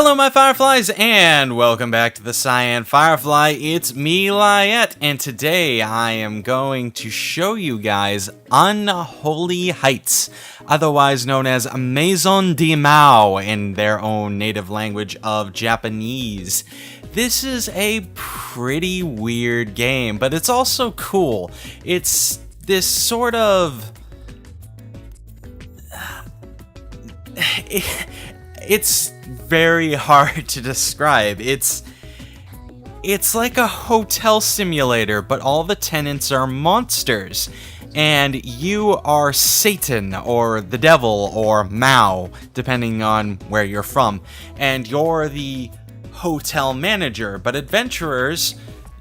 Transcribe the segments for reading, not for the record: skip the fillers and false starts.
Hello my Fireflies, and welcome back to the Cyan Firefly. It's me, Lyiat, and today I am going to show you guys Unholy Heights, otherwise known as Maison de Mao in their own native language of Japanese. This is a pretty weird game, but it's also cool. It's this sort of... It's very hard to describe. It's like a hotel simulator, but all the tenants are monsters. And you are Satan, or the devil, or Mao, depending on where you're from. And you're the hotel manager, but adventurers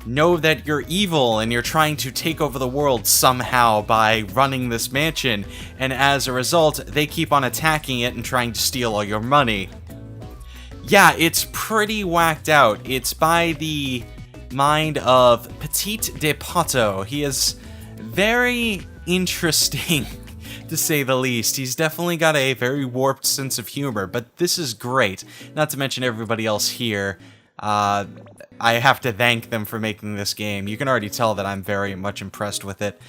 know that you're evil and you're trying to take over the world somehow by running this mansion, and as a result, they keep on attacking it and trying to steal all your money. Yeah, it's pretty whacked out. It's by the mind of Petit de Pato. He is very interesting, to say the least. He's definitely got a very warped sense of humor, but this is great. Not to mention everybody else here. I have to thank them for making this game. You can already tell that I'm very much impressed with it.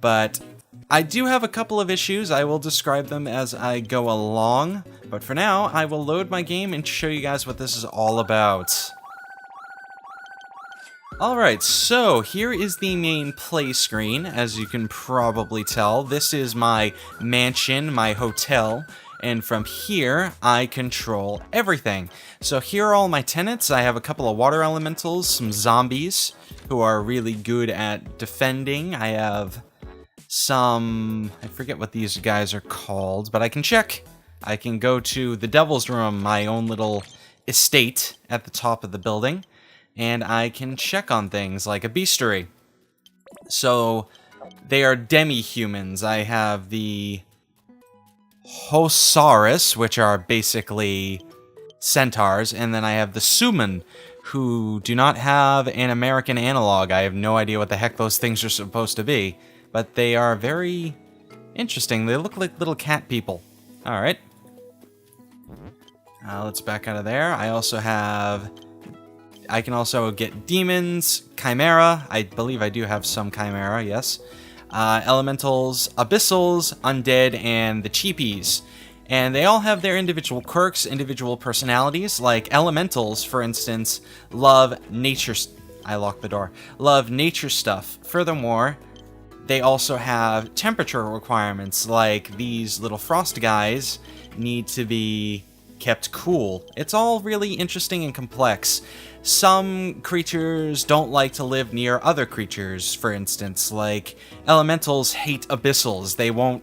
But I do have a couple of issues. I will describe them as I go along. But for now, I will load my game and show you guys what this is all about. Alright, so here is the main play screen, as you can probably tell. This is my mansion, my hotel. And from here, I control everything. So here are all my tenants. I have a couple of water elementals, some zombies who are really good at defending. I have some... I forget what these guys are called, but I can check. I can go to the Devil's Room, my own little estate at the top of the building, and I can check on things like a bestiary. So they are demi-humans. I have the Hosaurus, which are basically centaurs, and then I have the Suman, who do not have an American analog. I have no idea what the heck those things are supposed to be, but they are very interesting. They look like little cat people. Alright. Let's back out of there. I can also get demons, chimera. I believe I do have some chimera, yes. Elementals, abyssals, undead, and the cheapies. And they all have their individual quirks, individual personalities. Like elementals, for instance, love nature... I locked the door. Love nature stuff. Furthermore, they also have temperature requirements, like these little frost guys need to be kept cool. It's all really interesting and complex. Some creatures don't like to live near other creatures, for instance, like elementals hate abyssals. They won't,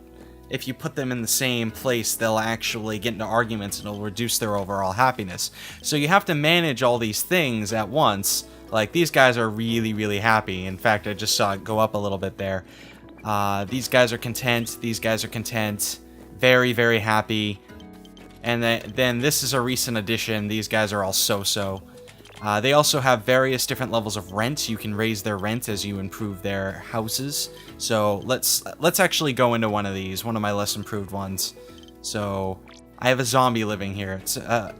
if you put them in the same place, they'll actually get into arguments and it'll reduce their overall happiness. So you have to manage all these things at once. Like, these guys are really, really happy. In fact, I just saw it go up a little bit there. These guys are content. These guys are content. Very, very happy. And then this is a recent addition. These guys are all so-so. They also have various different levels of rent. You can raise their rent as you improve their houses. So let's actually go into one of these, one of my less improved ones. So I have a zombie living here.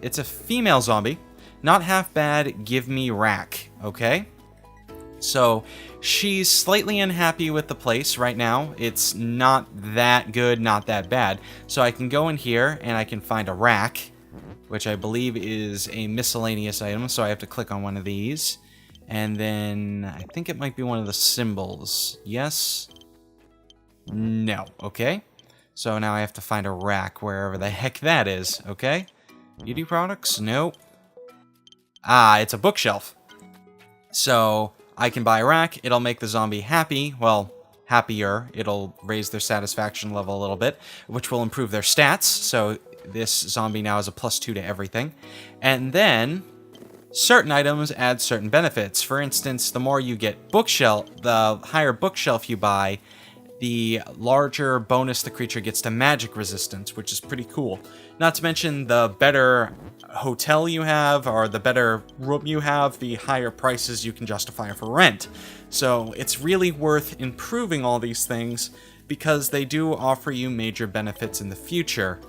It's a female zombie. Not half bad, give me rack, okay? So she's slightly unhappy with the place right now. It's not that good, not that bad. So I can go in here and I can find a rack, which I believe is a miscellaneous item, so I have to click on one of these. And then I think it might be one of the symbols. Yes? No. Okay. So now I have to find a rack wherever the heck that is, okay? Beauty products? No. Ah, it's a bookshelf. So I can buy a rack, it'll make the zombie happy, well, happier. It'll raise their satisfaction level a little bit, which will improve their stats, so this zombie now has a +2 to everything. And then, certain items add certain benefits. For instance, the more you get bookshelf, the higher bookshelf you buy, the larger bonus the creature gets to magic resistance, which is pretty cool. Not to mention, the better hotel you have, or the better room you have, the higher prices you can justify for rent. So it's really worth improving all these things, because they do offer you major benefits in the future.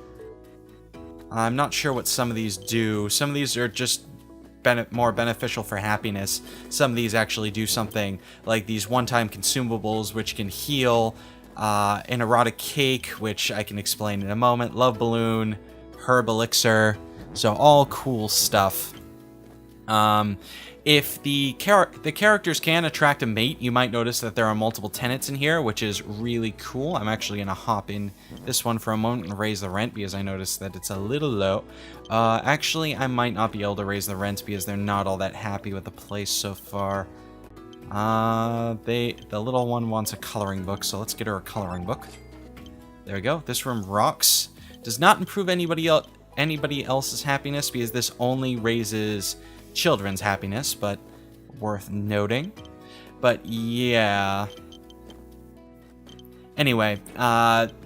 I'm not sure what some of these do. Some of these are just more beneficial for happiness. Some of these actually do something, like these one-time consumables, which can heal, an erotic cake, which I can explain in a moment, love balloon, herb elixir, so all cool stuff. If the characters can attract a mate, you might notice that there are multiple tenants in here, which is really cool. I'm actually going to hop in this one for a moment and raise the rent because I noticed that it's a little low. Actually, I might not be able to raise the rent because they're not all that happy with the place so far. The little one wants a coloring book, so let's get her a coloring book. There we go. This room rocks. Does not improve anybody else's happiness because this only raises children's happiness, but worth noting. But yeah. Anyway,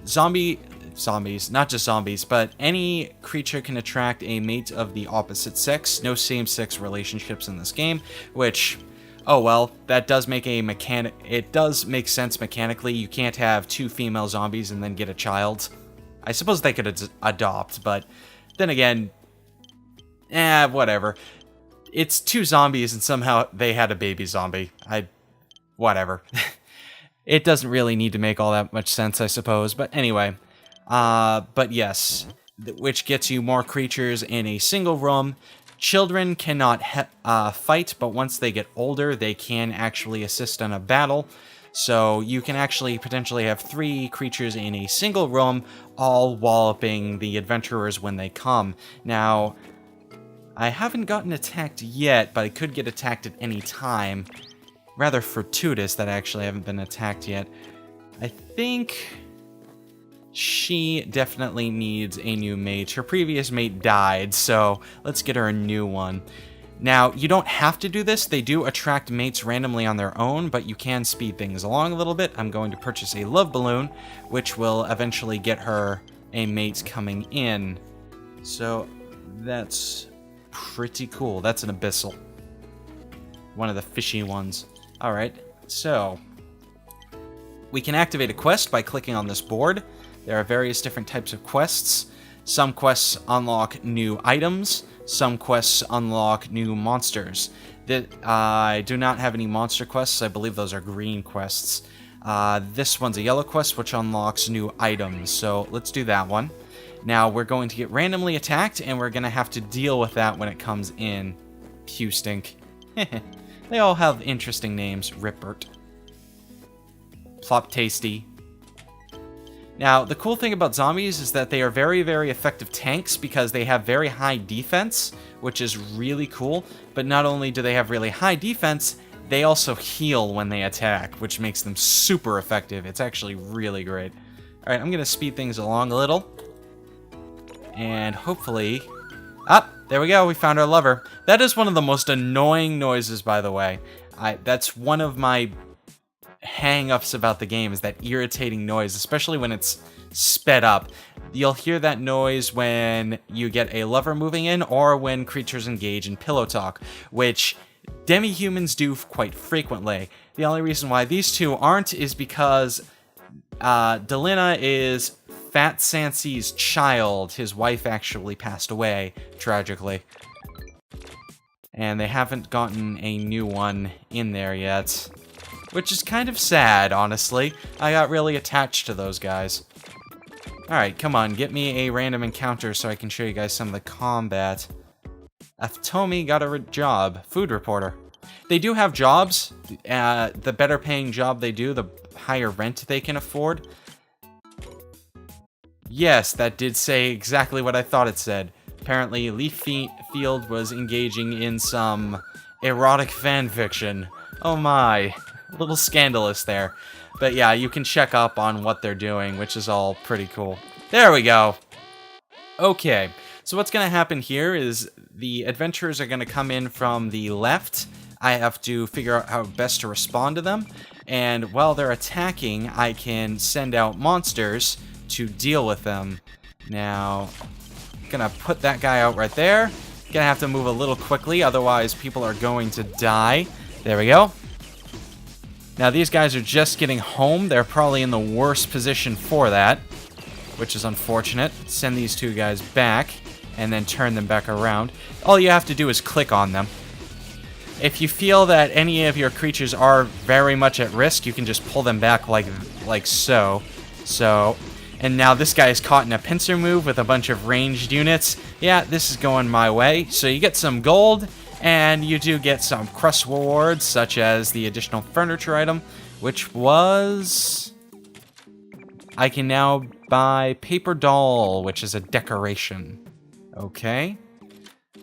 zombies, not just zombies, but any creature can attract a mate of the opposite sex. No same-sex relationships in this game, which, oh well, that does make it does make sense mechanically. You can't have 2 female zombies and then get a child. I suppose they could adopt, but then again, whatever. It's 2 zombies and somehow they had a baby zombie. Whatever. It doesn't really need to make all that much sense, I suppose. But anyway, but yes, which gets you more creatures in a single room. Children cannot fight, but once they get older, they can actually assist in a battle. So you can actually potentially have 3 creatures in a single room, all walloping the adventurers when they come. Now, I haven't gotten attacked yet, but I could get attacked at any time. Rather fortuitous that I actually haven't been attacked yet. I think she definitely needs a new mate. Her previous mate died, so let's get her a new one. Now, you don't have to do this. They do attract mates randomly on their own, but you can speed things along a little bit. I'm going to purchase a love balloon, which will eventually get her a mate coming in. So that's pretty cool. That's an abyssal. One of the fishy ones. Alright, so we can activate a quest by clicking on this board. There are various different types of quests. Some quests unlock new items. Some quests unlock new monsters. I do not have any monster quests. I believe those are green quests. This one's a yellow quest, which unlocks new items. So let's do that one. Now we're going to get randomly attacked, and we're going to have to deal with that when it comes in. Pew stink. They all have interesting names. Ripbert. Plop Tasty. Now, the cool thing about zombies is that they are very, very effective tanks because they have very high defense, which is really cool. But not only do they have really high defense, they also heal when they attack, which makes them super effective. It's actually really great. Alright, I'm going to speed things along a little. And hopefully... there we go, we found our lover. That is one of the most annoying noises, by the way. That's one of my hang-ups about the game, is that irritating noise, especially when it's sped up. You'll hear that noise when you get a lover moving in, or when creatures engage in pillow talk, which demi-humans do quite frequently. The only reason why these two aren't is because Delina is Fat Sansi's child. His wife actually passed away, tragically. And they haven't gotten a new one in there yet. Which is kind of sad, honestly. I got really attached to those guys. Alright, come on, get me a random encounter so I can show you guys some of the combat. Aftomi got a job. Food reporter. They do have jobs. The better paying job they do, the higher rent they can afford. Yes, that did say exactly what I thought it said. Apparently, Leaffield was engaging in some erotic fanfiction. Oh my. A little scandalous there. But yeah, you can check up on what they're doing, which is all pretty cool. There we go. Okay, so what's going to happen here is the adventurers are going to come in from the left. I have to figure out how best to respond to them. And while they're attacking, I can send out monsters to deal with them. Now, gonna put that guy out right there. Gonna have to move a little quickly, otherwise people are going to die. There we go. Now these guys are just getting home. They're probably in the worst position for that, which is unfortunate. Send these two guys back. and then turn them back around. All you have to do is click on them. If you feel that any of your creatures are very much at risk, you can just pull them back like so. And now this guy is caught in a pincer move with a bunch of ranged units. Yeah, this is going my way. So you get some gold, and you do get some crust rewards, such as the additional furniture item, which was... I can now buy paper doll, which is a decoration. Okay.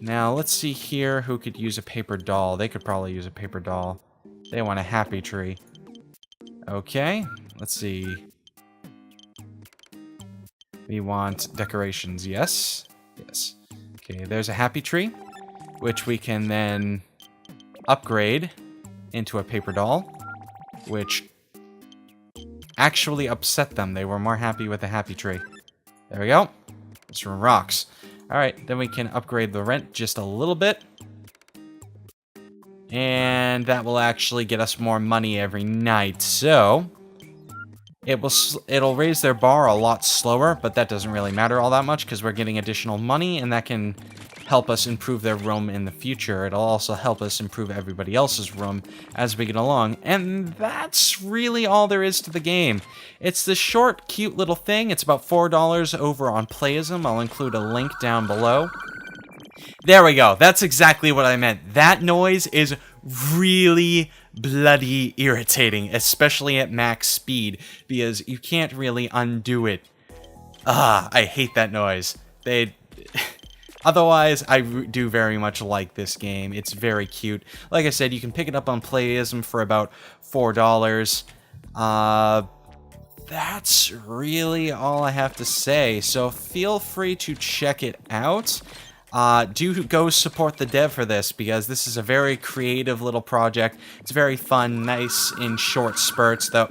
Now, let's see here who could use a paper doll. They could probably use a paper doll. They want a happy tree. Okay, let's see. We want decorations, yes. Yes. Okay, there's a happy tree, which we can then upgrade into a paper doll, which actually upset them. They were more happy with the happy tree. There we go. This room rocks. Alright, then we can upgrade the rent just a little bit. And that will actually get us more money every night. So, it'll raise their bar a lot slower, but that doesn't really matter all that much because we're getting additional money, and that can help us improve their room in the future. It'll also help us improve everybody else's room as we get along. And that's really all there is to the game. It's this short, cute little thing. It's about $4 over on Playism. I'll include a link down below. There we go. That's exactly what I meant. That noise is really bloody irritating, especially at max speed, because you can't really undo it. I hate that noise. Otherwise, I do very much like this game. It's very cute. Like I said, you can pick it up on Playism for about $4. That's really all I have to say. So feel free to check it out. Do go support the dev for this, because this is a very creative little project. It's very fun, nice in short spurts, though.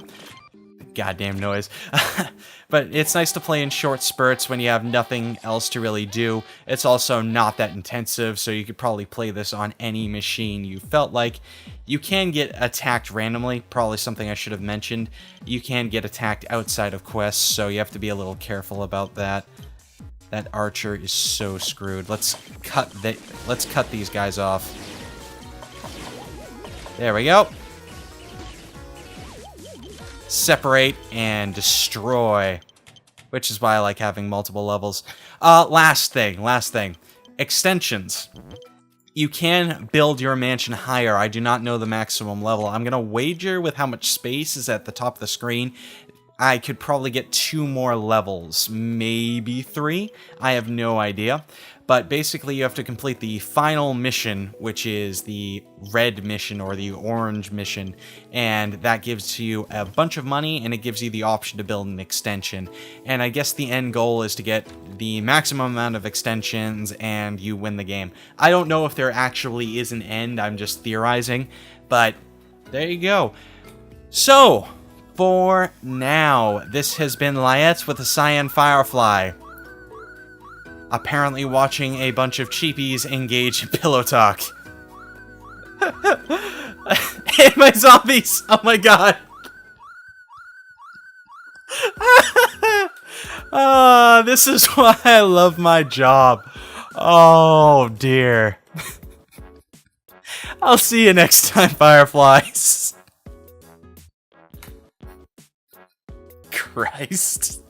Goddamn noise. But it's nice to play in short spurts when you have nothing else to really do. It's also not that intensive, so you could probably play this on any machine you felt like. You can get attacked randomly, probably something I should have mentioned. You can get attacked outside of quests, so you have to be a little careful about that. That archer is so screwed. Let's cut these guys off. There we go. Separate and destroy, which is why I like having multiple levels. Last thing. Extensions. You can build your mansion higher. I do not know the maximum level. I'm gonna wager with how much space is at the top of the screen. I could probably get 2 more levels, maybe 3. I have no idea. But basically, you have to complete the final mission, which is the red mission or the orange mission. And that gives you a bunch of money, and it gives you the option to build an extension. And I guess the end goal is to get the maximum amount of extensions, and you win the game. I don't know if there actually is an end, I'm just theorizing. But there you go. So, for now, this has been Lyiat with a Cyan Firefly. Apparently watching a bunch of cheapies engage in pillow talk. And my zombies! Oh my god! This is why I love my job. Oh dear. I'll see you next time, Fireflies. Christ.